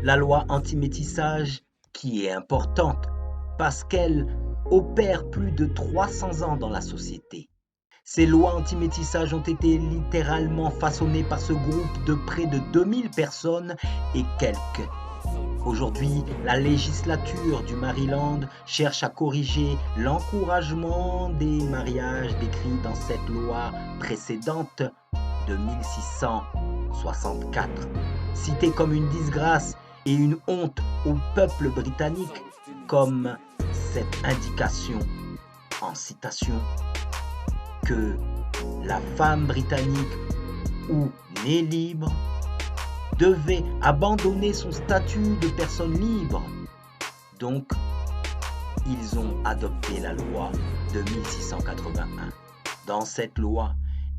la loi anti-métissage qui est importante parce qu'elle opère plus de 300 ans dans la société. Ces lois anti-métissage ont été littéralement façonnées par ce groupe de près de 2000 personnes et quelques. Aujourd'hui, la législature du Maryland cherche à corriger l'encouragement des mariages décrits dans cette loi précédente de 1664, citée comme une disgrâce et une honte au peuple britannique, comme cette indication en citation que la femme britannique ou née libre devait abandonner son statut de personne libre. Donc, ils ont adopté la loi de 1681. Dans cette loi,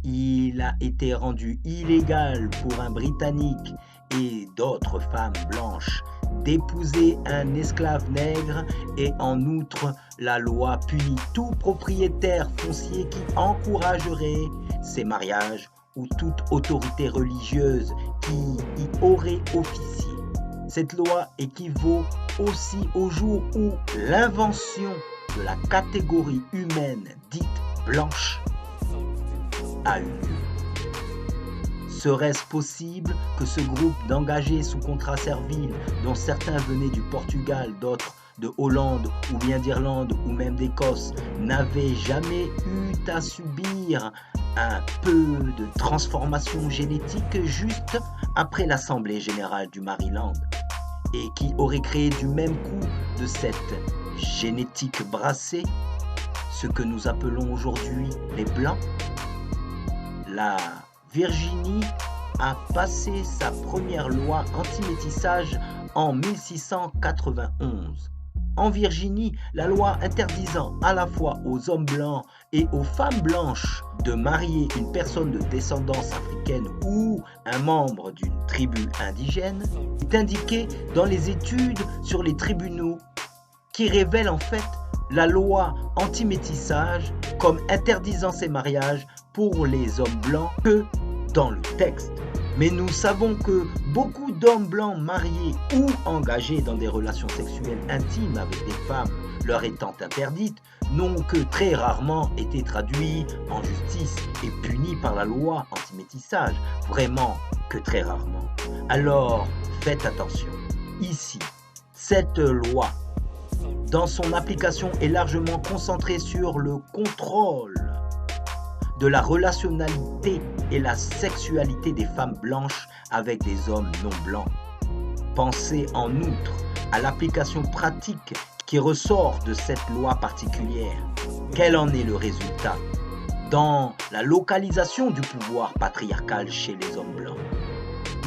il a été rendu illégal pour un Britannique et d'autres femmes blanches d'épouser un esclave nègre et en outre, la loi punit tout propriétaire foncier qui encouragerait ces mariages ou toute autorité religieuse qui y aurait officié. Cette loi équivaut aussi au jour où l'invention de la catégorie humaine dite blanche a eu lieu. Serait-ce possible que ce groupe d'engagés sous contrat servile, dont certains venaient du Portugal, d'autres de Hollande ou bien d'Irlande ou même d'Écosse, n'avaient jamais eu à subir un peu de transformation génétique juste après l'Assemblée générale du Maryland et qui aurait créé du même coup de cette génétique brassée ce que nous appelons aujourd'hui les Blancs? La Virginie a passé sa première loi anti-métissage en 1691. En Virginie, la loi interdisant à la fois aux hommes blancs et aux femmes blanches de marier une personne de descendance africaine ou un membre d'une tribu indigène est indiquée dans les études sur les tribunaux qui révèlent en fait la loi anti-métissage comme interdisant ces mariages pour les hommes blancs que dans le texte. Mais nous savons que beaucoup d'hommes blancs mariés ou engagés dans des relations sexuelles intimes avec des femmes leur étant interdites n'ont que très rarement été traduits en justice et punis par la loi anti-métissage. Vraiment que très rarement. Alors, faites attention. Ici, cette loi, dans son application, est largement concentrée sur le contrôle de la relationnalité et la sexualité des femmes blanches avec des hommes non blancs. Pensez en outre à l'application pratique qui ressort de cette loi particulière. Quel en est le résultat dans la localisation du pouvoir patriarcal chez les hommes blancs?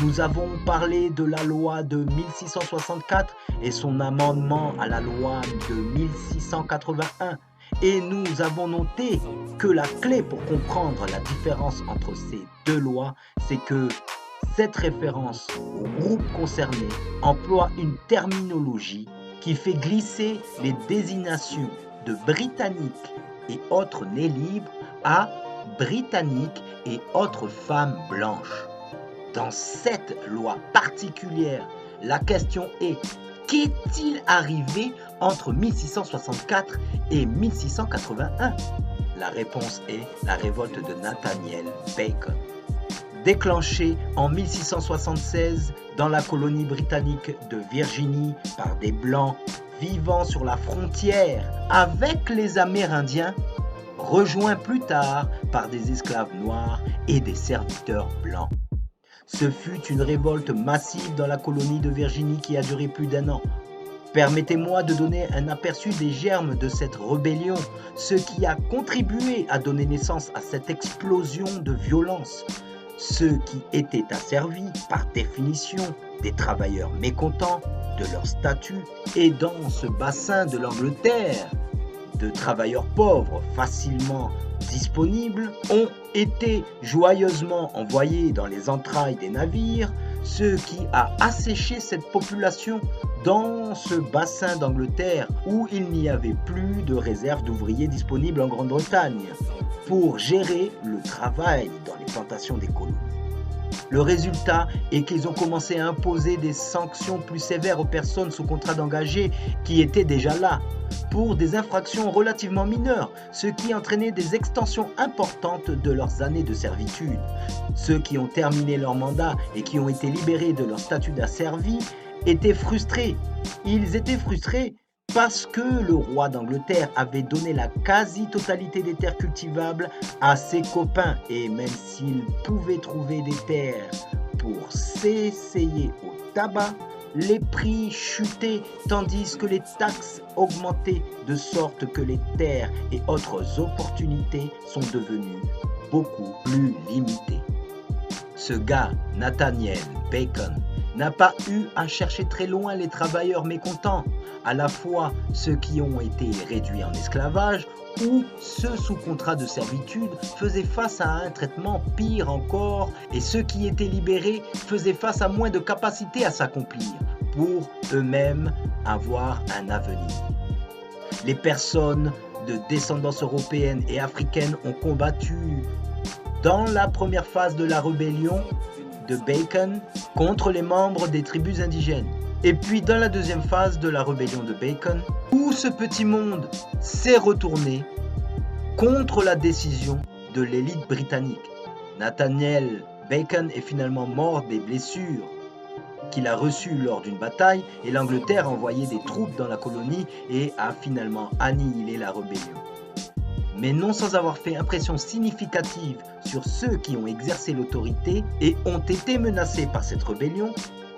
Nous avons parlé de la loi de 1664 et son amendement à la loi de 1681. Et nous avons noté que la clé pour comprendre la différence entre ces deux lois, c'est que cette référence au groupe concerné emploie une terminologie qui fait glisser les désignations de Britanniques et autres nés libres à Britanniques et autres femmes blanches. Dans cette loi particulière, la question est: qu'est-il arrivé entre 1664 et 1681? La réponse est la révolte de Nathaniel Bacon. Déclenchée en 1676 dans la colonie britannique de Virginie par des Blancs vivant sur la frontière avec les Amérindiens, rejoint plus tard par des esclaves noirs et des serviteurs blancs. Ce fut une révolte massive dans la colonie de Virginie qui a duré plus d'1 an. Permettez-moi de donner un aperçu des germes de cette rébellion, ce qui a contribué à donner naissance à cette explosion de violence. Ceux qui étaient asservis, par définition, des travailleurs mécontents de leur statut, et dans ce bassin de l'Angleterre, de travailleurs pauvres facilement disponibles, ont été joyeusement envoyés dans les entrailles des navires, ce qui a asséché cette population dans ce bassin d'Angleterre où il n'y avait plus de réserve d'ouvriers disponibles en Grande-Bretagne pour gérer le travail dans les plantations des colons. Le résultat est qu'ils ont commencé à imposer des sanctions plus sévères aux personnes sous contrat d'engagés qui étaient déjà là, pour des infractions relativement mineures, ce qui entraînait des extensions importantes de leurs années de servitude. Ceux qui ont terminé leur mandat et qui ont été libérés de leur statut d'asservi étaient frustrés. Ils étaient frustrés parce que le roi d'Angleterre avait donné la quasi-totalité des terres cultivables à ses copains, et même s'ils pouvaient trouver des terres pour s'essayer au tabac, les prix chutaient tandis que les taxes augmentaient, de sorte que les terres et autres opportunités sont devenues beaucoup plus limitées. Ce gars, Nathaniel Bacon, n'a pas eu à chercher très loin les travailleurs mécontents, à la fois ceux qui ont été réduits en esclavage ou ceux sous contrat de servitude faisaient face à un traitement pire encore, et ceux qui étaient libérés faisaient face à moins de capacité à s'accomplir pour eux-mêmes avoir un avenir. Les personnes de descendance européenne et africaine ont combattu dans la première phase de la rébellion de Bacon contre les membres des tribus indigènes. Et puis dans la deuxième phase de la rébellion de Bacon, où ce petit monde s'est retourné contre la décision de l'élite britannique. Nathaniel Bacon est finalement mort des blessures qu'il a reçues lors d'une bataille, et l'Angleterre a envoyé des troupes dans la colonie et a finalement annihilé la rébellion. Mais non sans avoir fait impression significative sur ceux qui ont exercé l'autorité et ont été menacés par cette rébellion.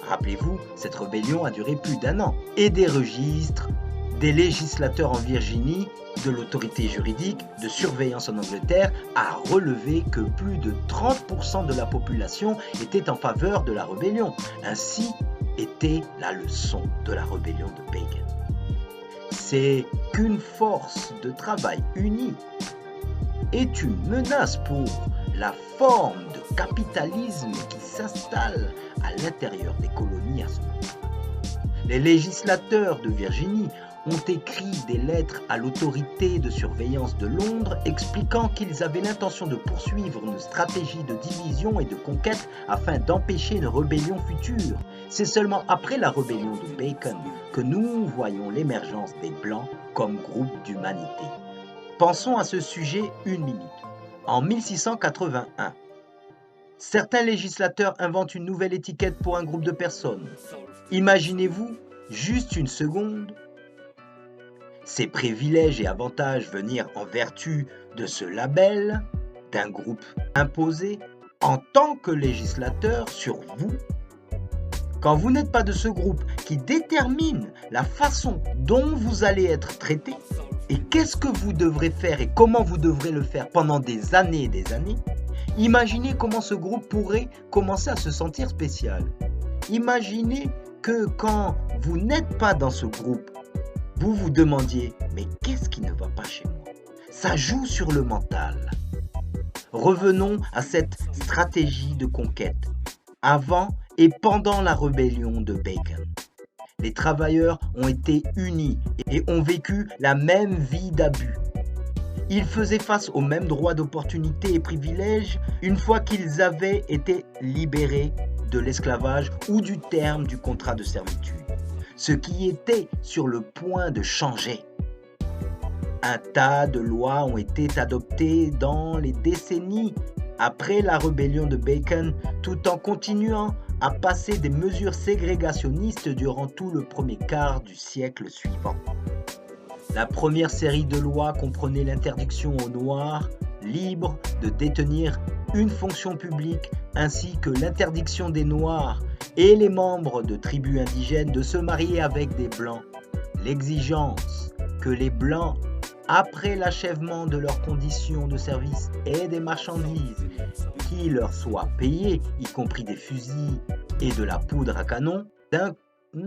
Rappelez-vous, cette rébellion a duré plus d'1 an. Et des registres, des législateurs en Virginie, de l'autorité juridique, de surveillance en Angleterre, a relevé que plus de 30% de la population était en faveur de la rébellion. Ainsi était la leçon de la rébellion de Bacon. C'est qu'une force de travail unie est une menace pour la forme de capitalisme qui s'installe à l'intérieur des colonies à ce moment. Les législateurs de Virginie ont écrit des lettres à l'autorité de surveillance de Londres expliquant qu'ils avaient l'intention de poursuivre une stratégie de division et de conquête afin d'empêcher une rébellion future. C'est seulement après la rébellion de Bacon que nous voyons l'émergence des Blancs comme groupe d'humanité. Pensons à ce sujet 1 minute. En 1681, certains législateurs inventent une nouvelle étiquette pour un groupe de personnes. Imaginez-vous, juste une seconde, ces privilèges et avantages venir en vertu de ce label d'un groupe imposé en tant que législateur sur vous. Quand vous n'êtes pas de ce groupe qui détermine la façon dont vous allez être traité et qu'est-ce que vous devrez faire et comment vous devrez le faire pendant des années et des années, imaginez comment ce groupe pourrait commencer à se sentir spécial. Imaginez que quand vous n'êtes pas dans ce groupe, vous vous demandiez « mais qu'est-ce qui ne va pas chez moi ?» Ça joue sur le mental. Revenons à cette stratégie de conquête. Avant et pendant la rébellion de Bacon, les travailleurs ont été unis et ont vécu la même vie d'abus. Ils faisaient face aux mêmes droits d'opportunité et privilèges une fois qu'ils avaient été libérés de l'esclavage ou du terme du contrat de servitude, ce qui était sur le point de changer. Un tas de lois ont été adoptées dans les décennies après la rébellion de Bacon, tout en continuant à passer des mesures ségrégationnistes durant tout le premier quart du siècle suivant. La première série de lois comprenait l'interdiction aux Noirs libres de détenir une fonction publique, ainsi que l'interdiction des Noirs et les membres de tribus indigènes de se marier avec des Blancs. L'exigence que les Blancs, après l'achèvement de leurs conditions de service et des marchandises qui leur soient payées, y compris des fusils et de la poudre à canon. D'un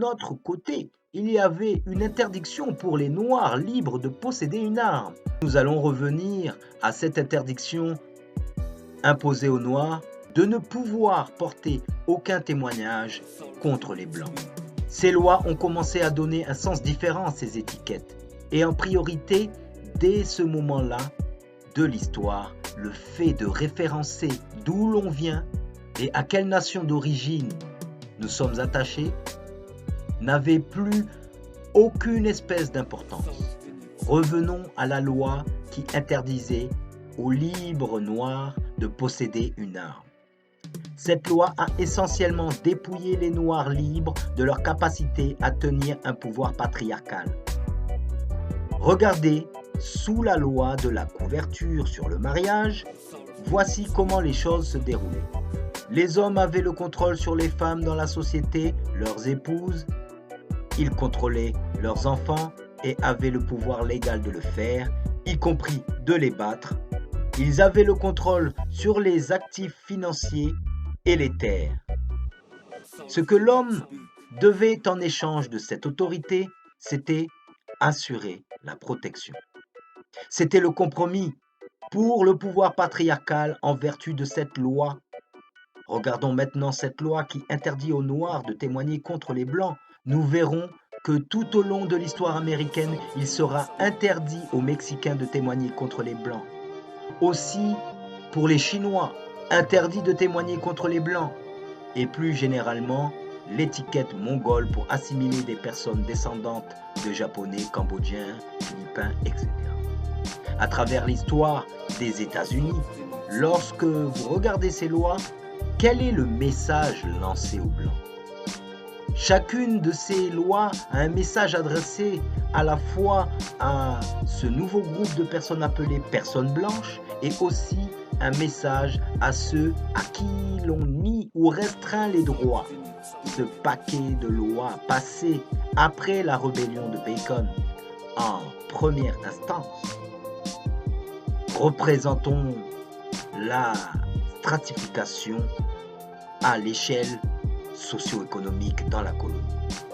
autre côté, il y avait une interdiction pour les Noirs libres de posséder une arme. Nous allons revenir à cette interdiction imposée aux Noirs de ne pouvoir porter aucun témoignage contre les Blancs. Ces lois ont commencé à donner un sens différent à ces étiquettes. Et en priorité, dès ce moment-là de l'histoire, le fait de référencer d'où l'on vient et à quelle nation d'origine nous sommes attachés n'avait plus aucune espèce d'importance. Revenons à la loi qui interdisait aux libres noirs de posséder une arme. Cette loi a essentiellement dépouillé les Noirs libres de leur capacité à tenir un pouvoir patriarcal. Regardez, sous la loi de la couverture sur le mariage, voici comment les choses se déroulaient. Les hommes avaient le contrôle sur les femmes dans la société, leurs épouses. Ils contrôlaient leurs enfants et avaient le pouvoir légal de le faire, y compris de les battre. Ils avaient le contrôle sur les actifs financiers et les terres. Ce que l'homme devait en échange de cette autorité, c'était assurer la protection. C'était le compromis pour le pouvoir patriarcal en vertu de cette loi. Regardons maintenant cette loi qui interdit aux Noirs de témoigner contre les Blancs. Nous verrons que tout au long de l'histoire américaine, il sera interdit aux Mexicains de témoigner contre les Blancs. Aussi, pour les Chinois, interdit de témoigner contre les Blancs. Et plus généralement, l'étiquette mongole pour assimiler des personnes descendantes de Japonais, Cambodgiens, Philippins, etc. À travers l'histoire des États-Unis, lorsque vous regardez ces lois, quel est le message lancé aux Blancs? Chacune de ces lois a un message adressé à la fois à ce nouveau groupe de personnes appelées personnes blanches et aussi un message à ceux à qui l'on nie ou restreint les droits. Ce paquet de lois passées après la rébellion de Bacon en première instance représentons la stratification à l'échelle socio-économique dans la colonie.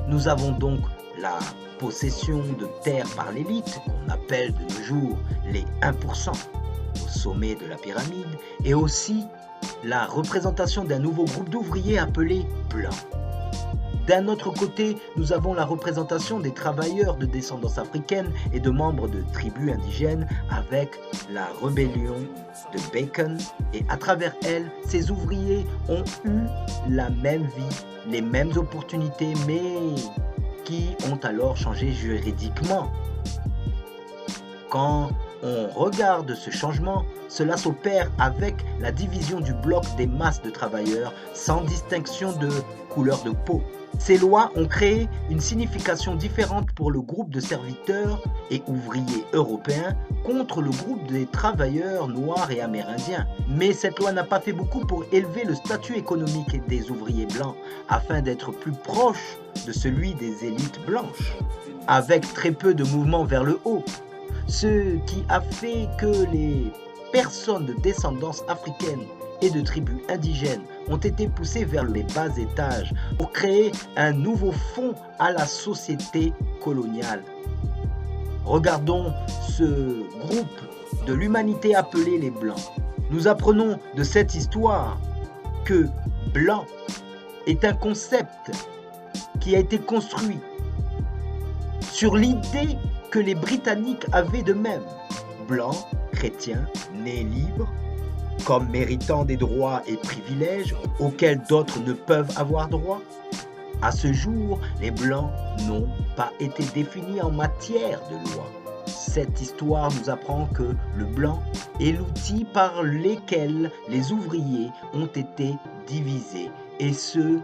Nous avons donc la possession de terres par l'élite, qu'on appelle de nos jours les 1%, au sommet de la pyramide, et aussi la représentation d'un nouveau groupe d'ouvriers appelés blancs. D'un autre côté, nous avons la représentation des travailleurs de descendance africaine et de membres de tribus indigènes avec la rébellion de Bacon, et à travers elle, ces ouvriers ont eu la même vie, les mêmes opportunités, mais qui ont alors changé juridiquement. Quand on regarde ce changement, cela s'opère avec la division du bloc des masses de travailleurs sans distinction de couleur de peau. Ces lois ont créé une signification différente pour le groupe de serviteurs et ouvriers européens contre le groupe des travailleurs noirs et amérindiens. Mais cette loi n'a pas fait beaucoup pour élever le statut économique des ouvriers blancs afin d'être plus proche de celui des élites blanches, avec très peu de mouvement vers le haut. Ce qui a fait que les personnes de descendance africaine et de tribus indigènes ont été poussées vers les bas étages pour créer un nouveau fond à la société coloniale. Regardons ce groupe de l'humanité appelé les Blancs. Nous apprenons de cette histoire que blanc est un concept qui a été construit sur l'idée que les Britanniques avaient d'eux-mêmes. Blancs, chrétiens, nés libres, comme méritant des droits et privilèges auxquels d'autres ne peuvent avoir droit. À ce jour, les Blancs n'ont pas été définis en matière de loi. Cette histoire nous apprend que le blanc est l'outil par lequel les ouvriers ont été divisés et ceux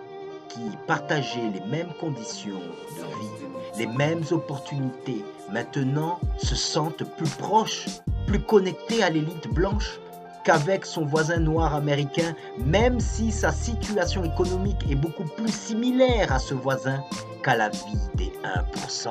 qui partageaient les mêmes conditions de vie, les mêmes opportunités, maintenant se sentent plus proches, plus connectés à l'élite blanche qu'avec son voisin noir américain, même si sa situation économique est beaucoup plus similaire à ce voisin qu'à la vie des 1%.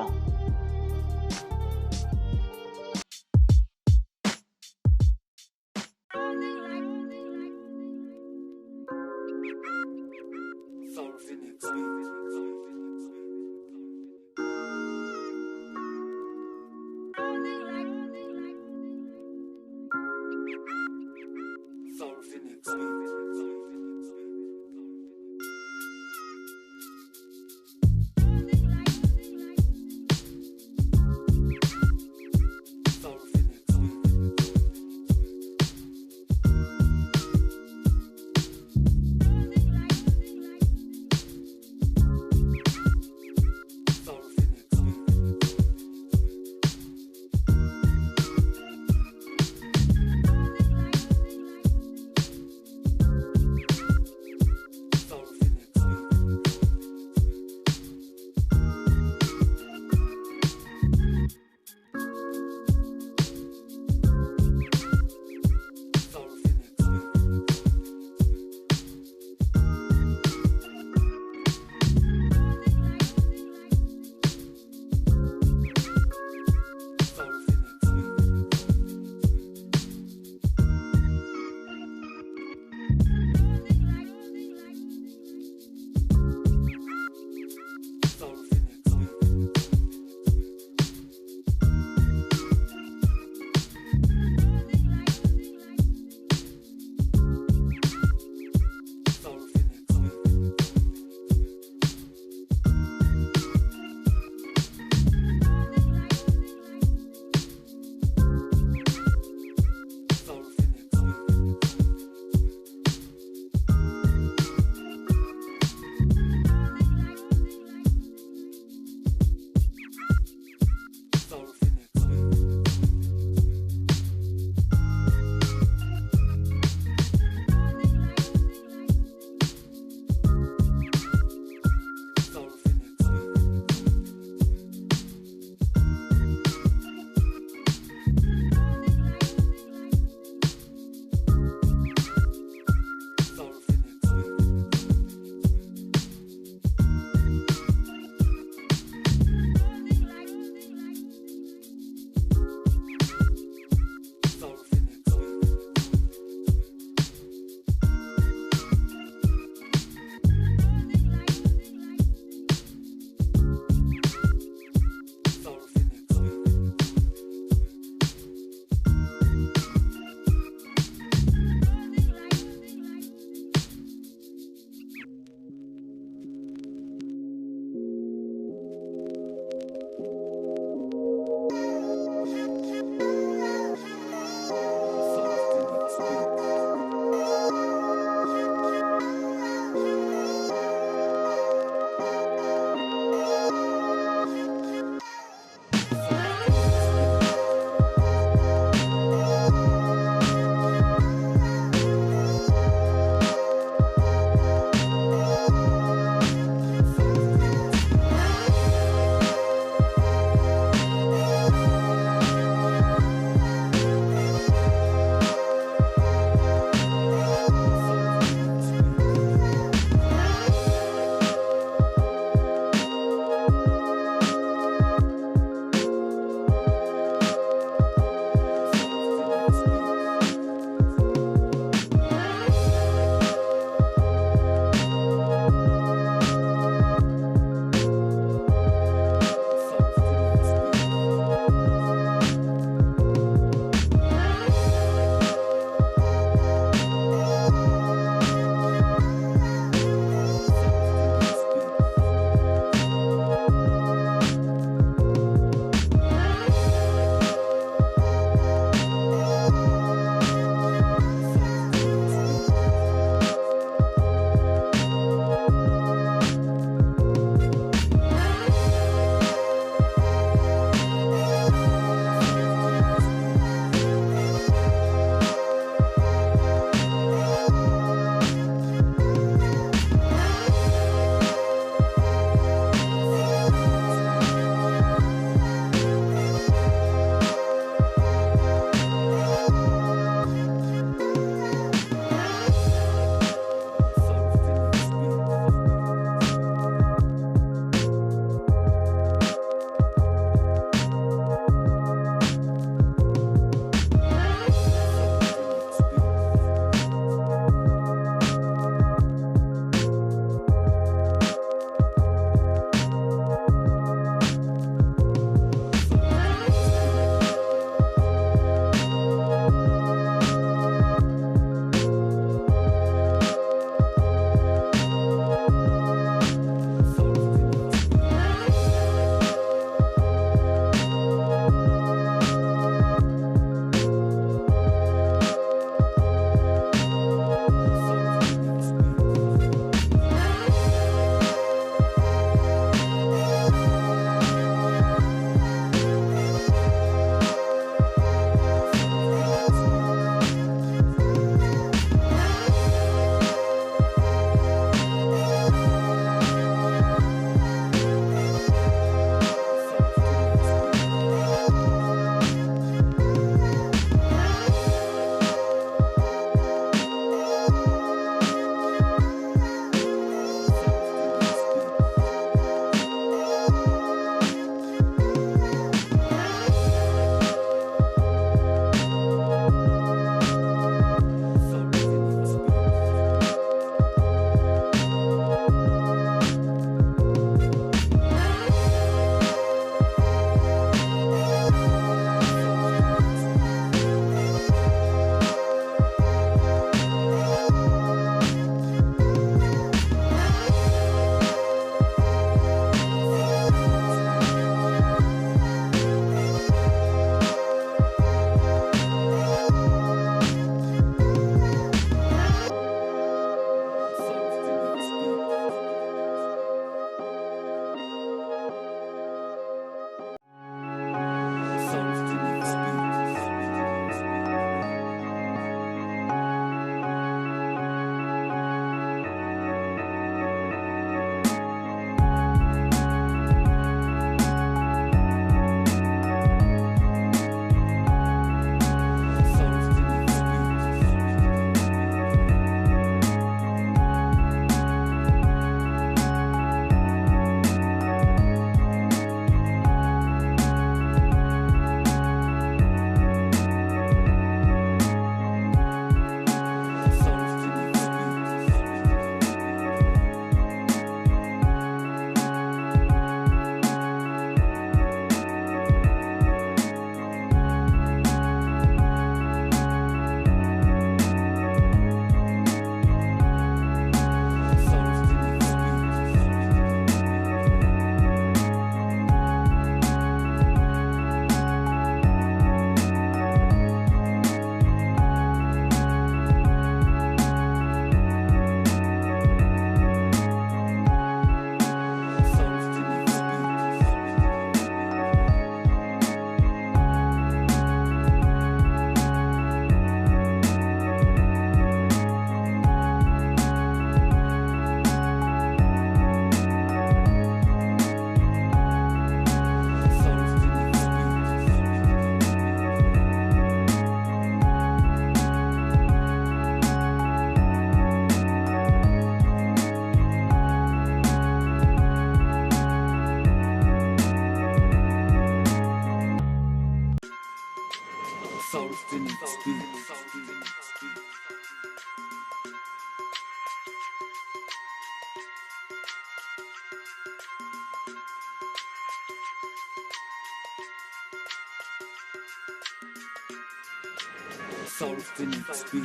Soul Phoenix Beat.